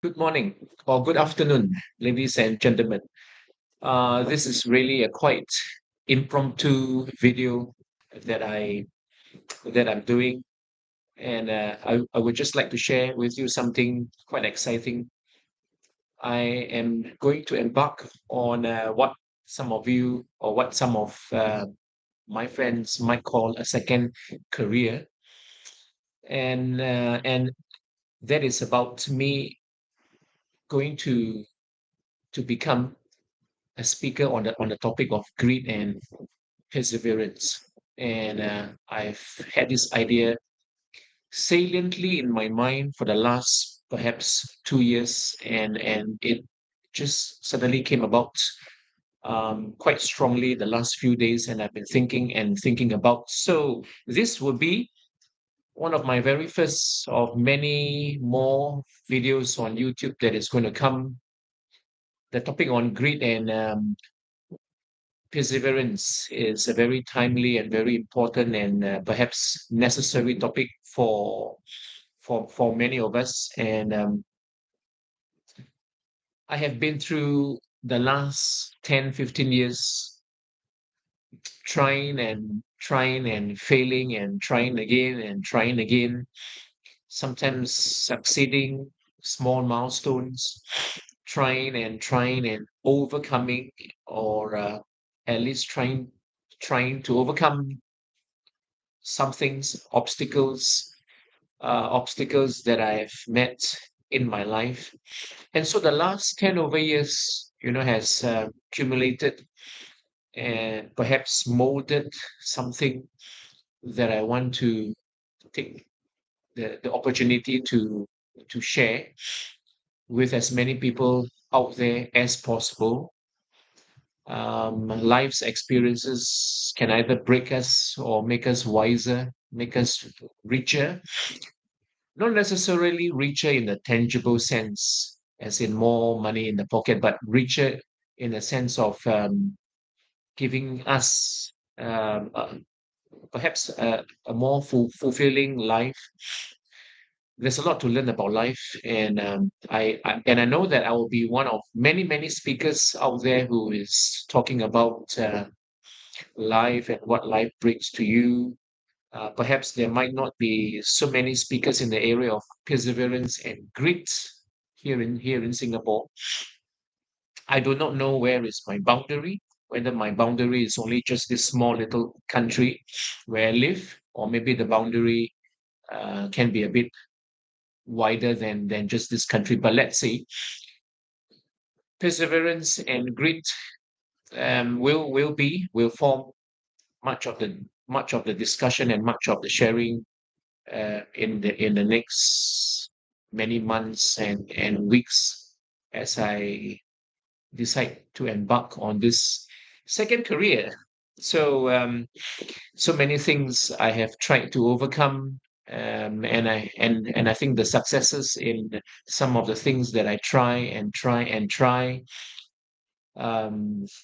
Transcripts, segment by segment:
Good morning or good afternoon, ladies and gentlemen. This is really a quite impromptu video that I'm doing, and I would just like to share with you something quite exciting. I am going to embark on what some of you or what some of my friends might call a second career, and that is about me going to become a speaker on the topic of greed and perseverance. And I've had this idea saliently in my mind for the last perhaps 2 years, and it just suddenly came about quite strongly the last few days, and I've been thinking and thinking about. So this will be one of my very first of many more videos on YouTube that is going to come. The topic on greed and perseverance is a very timely and very important and perhaps necessary topic for many of us. And I have been through the last 10, 15 years trying and failing and trying again and trying again, sometimes succeeding, small milestones, trying and overcoming, or at least trying to overcome some things, obstacles that I've met in my life. And so the last 10 over years, has accumulated and perhaps molded something that I want to take the opportunity to share with as many people out there as possible. Life's experiences can either break us or make us wiser, make us richer, not necessarily richer in the tangible sense, as in more money in the pocket, but richer in the sense of giving us perhaps a more fulfilling life. There's a lot to learn about life, and I know that I will be one of many speakers out there who is talking about life and what life brings to you. Perhaps there might not be so many speakers in the area of perseverance and grit here in Singapore. I do not know where is my boundary, whether my boundary is only just this small little country where I live, or maybe the boundary can be a bit wider than just this country. But let's say perseverance and grit will form much of the discussion and much of the sharing in the next many months and weeks as I decide to embark on this second career. So so many things I have tried to overcome, and I think the successes in some of the things that I try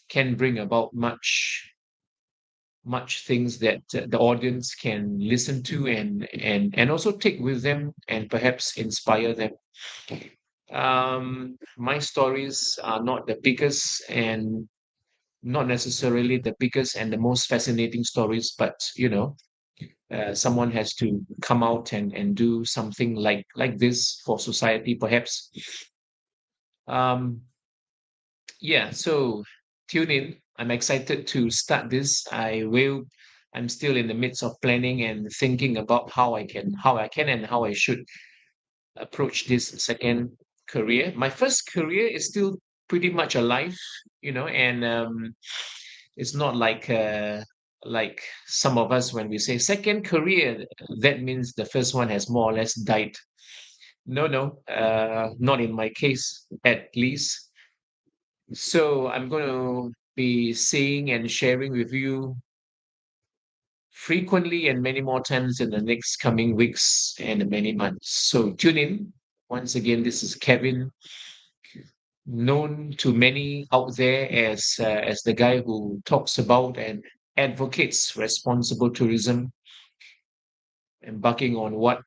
can bring about much things that the audience can listen to and also take with them and perhaps inspire them. My stories are not the biggest and not necessarily the biggest and the most fascinating stories, but someone has to come out and do something like this for society, perhaps. Um, yeah, so tune in. I'm excited to start this. I'm still in the midst of planning and thinking about how I can and how I should approach this second career. My first career is still pretty much alive, and it's not like some of us when we say second career, that means the first one has more or less died. No, no, not in my case at least. So I'm going to be seeing and sharing with you frequently and many more times in the next coming weeks and many months. So tune in. Once again, this is Kevin, known to many out there as the guy who talks about and advocates responsible tourism, embarking on what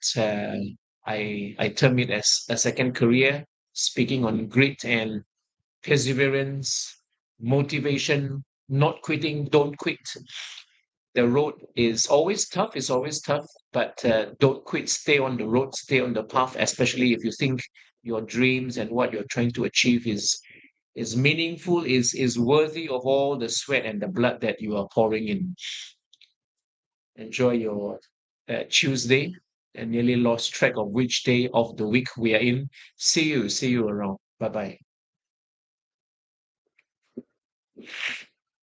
I term it as a second career. speaking on grit and perseverance, motivation, not quitting, don't quit. The road is always tough, but don't quit. Stay on the road, stay on the path, especially if you think your dreams and what you're trying to achieve is meaningful, is worthy of all the sweat and the blood that you are pouring in. Enjoy your Tuesday. And nearly lost track of which day of the week we are in. See you around. Bye bye.